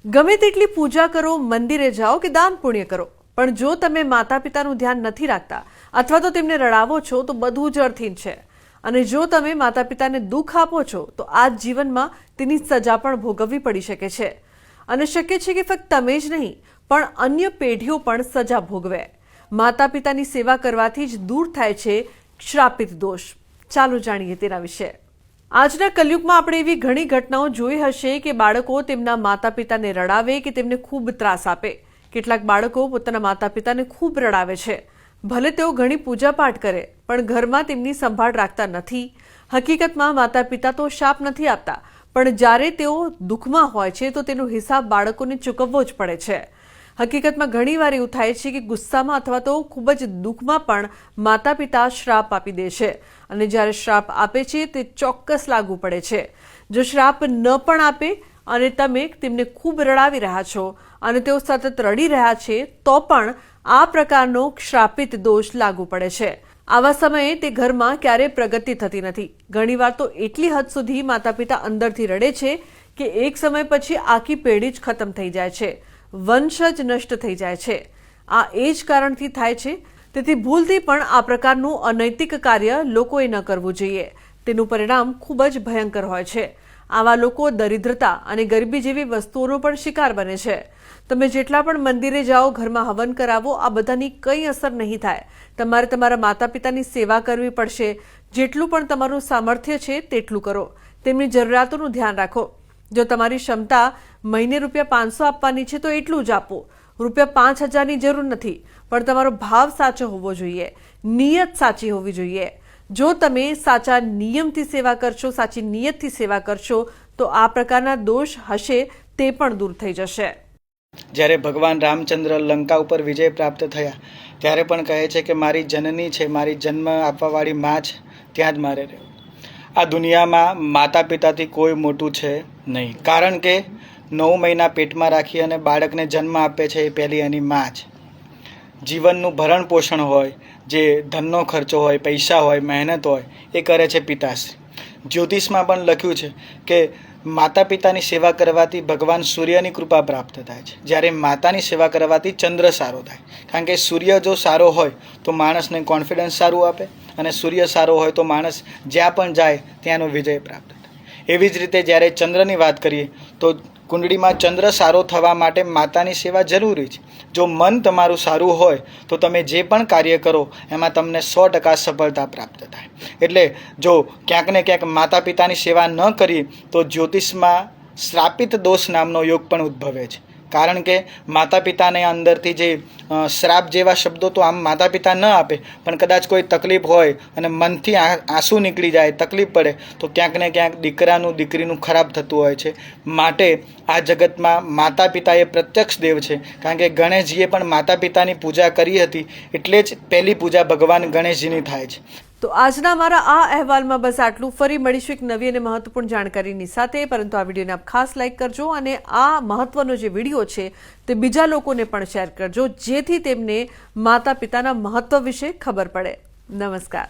ગમે તેટલી પૂજા કરો, મંદિરે જાઓ કે દાન પુણ્ય કરો, પણ જો તમે માતા પિતાનું ધ્યાન નથી રાખતા અથવા તો તેમને રડાવો છો તો બધું જ અર્થહીન છે. અને જો તમે માતા પિતાને દુઃખ આપો છો તો આ જ જીવનમાં તેની સજા પણ ભોગવવી પડી શકે છે. અને શક્ય છે કે ફક્ત તમે જ નહીં પણ અન્ય પેઢીઓ પણ સજા ભોગવે. માતા પિતાની સેવા કરવાથી જ દૂર થાય છે શ્રાપિત દોષ. ચાલો જાણીએ તેના વિશે. આજના કલયુગમાં આપણે એવી ઘણી ઘટનાઓ જોઈ હશે કે બાળકો તેમના માતા પિતાને રડાવે કે તેમને ખૂબ ત્રાસ આપે. કેટલાક બાળકો પોતાના માતા પિતાને ખૂબ રડાવે છે. ભલે તેઓ ઘણી પૂજાપાઠ કરે પણ ઘરમાં તેમની સંભાળ રાખતા નથી. હકીકતમાં માતા પિતા તો શાપ નથી આપતા, પણ જ્યારે તેઓ દુઃખમાં હોય છે તો તેનો હિસાબ બાળકોને ચૂકવવો જ પડે છે. હકીકતમાં ઘણીવાર એવું થાય છે કે ગુસ્સામાં અથવા તો ખૂબ જ દુઃખમાં પણ માતા પિતા શ્રાપ આપી દે છે. અને જ્યારે શ્રાપ આપે છે તે ચોક્કસ લાગુ પડે છે. જો શ્રાપ ન પણ આપે અને તમે તેમને ખૂબ રડાવી રહ્યા છો અને તેઓ સતત રડી રહ્યા છે તો પણ આ પ્રકારનો શ્રાપિત દોષ લાગુ પડે છે. આવા સમયે તે ઘરમાં ક્યારેય પ્રગતિ થતી નથી. ઘણીવાર તો એટલી હદ સુધી માતા પિતા અંદરથી રડે છે કે એક સમય પછી આખી પેઢી જ ખતમ થઈ જાય છે, વંશ જ નષ્ટ થઈ જાય છે. આ એ જ કારણથી થાય છે. તેથી ભૂલથી પણ આ પ્રકારનું અનૈતિક કાર્ય લોકોએ ન કરવું જોઈએ. તેનું પરિણામ ખૂબ જ ભયંકર હોય છે. આવા લોકો દરિદ્રતા અને ગરીબી જેવી વસ્તુઓનો પણ શિકાર બને છે. તમે જેટલા પણ મંદિરે જાઓ, ઘરમાં હવન કરાવો, આ બધાની કંઈ અસર નહીં થાય. તમારે તમારા માતા પિતાની સેવા કરવી પડશે. જેટલું પણ તમારું સામર્થ્ય છે તેટલું કરો. તેમની જરૂરિયાતોનું ધ્યાન રાખો. જો તમારી ક્ષમતા મહિને ₹500 આપવાની છે તો એટલું જ આપો. ₹5000ની જરૂર નથી, પણ તમારો ભાવ સાચો હોવો જોઈએ, નિયત સાચી હોવી જોઈએ. જો તમે સાચા નિયમથી સેવા કરશો, સાચી નિયતથી સેવા કરશો તો આ પ્રકારના દોષ હશે તે પણ દૂર થઈ જશે. જ્યારે ભગવાન રામચંદ્ર લંકા ઉપર વિજય પ્રાપ્ત થયા ત્યારે પણ કહે છે કે મારી જનની છે, મારી જન્મ આપવાવાળી મા છે, ત્યાં જ મારે રહેવું. આ દુનિયામાં માતા પિતાથી કોઈ મોટું છે નહીં, કારણ કે 9 મહિના પેટમાં રાખી અને બાળકને જન્મ આપે છે એ પહેલી એની મા છે. જીવનનું ભરણ પોષણ હોય, જે ધનનો ખર્ચો હોય, પૈસા હોય, મહેનત હોય, એ કરે છે પિતાશ્રી. જ્યોતિષમાં પણ લખ્યું છે કે માતા પિતાની સેવા કરવાથી ભગવાન સૂર્યની કૃપા પ્રાપ્ત થાય છે, જ્યારે માતાની સેવા કરવાથી ચંદ્ર સારો થાય. કારણ કે સૂર્ય જો સારો હોય તો માણસને કોન્ફિડન્સ સારું આપે, અને સૂર્ય સારો હોય તો માણસ જ્યાં પણ જાય ત્યાંનો વિજય પ્રાપ્ત થાય. એવી જ રીતે જ્યારે ચંદ્રની વાત કરીએ તો કુંડળીમાં ચંદ્ર સારો થવા માટે માતાની સેવા જરૂરી છે. જો મન તમારું સારું હોય તો તમે જે પણ કાર્ય કરો એમાં તમને 100% સફળતા પ્રાપ્ત થાય. એટલે જો ક્યાંક ને ક્યાંક માતા પિતાની સેવા ન કરીએ તો જ્યોતિષમાં શ્રાપિત દોષ નામનો યોગ પણ ઉદ્ભવે છે. કારણ કે માતા પિતાને અંદરથી જે શ્રાપ જેવા શબ્દો તો આમ માતા પિતા ન આપે, પણ કદાચ કોઈ તકલીફ હોય અને મનથી આંસુ નીકળી જાય, તકલીફ પડે તો ક્યાંક ને ક્યાંક દીકરીનું ખરાબ થતું હોય છે. માટે આ જગતમાં માતા પિતા એ પ્રત્યક્ષ દેવ છે. કારણ કે ગણેશજીએ પણ માતા પિતાની પૂજા કરી હતી, એટલે જ પહેલી પૂજા ભગવાન ગણેશજીની થાય છે. તો આજના મારા આ અહેવાલમાં બસ આટલું. ફરી મળીશું એક નવી અને મહત્વપૂર્ણ જાણકારીની સાથે. પરંતુ આ વિડીયોને આપ ખાસ લાઇક કરજો અને આ મહત્વનો જે વિડીયો છે તે બીજા લોકોને પણ શેર કરજો, જેથી તેમને માતા પિતાના મહત્વ વિશે ખબર પડે. નમસ્કાર.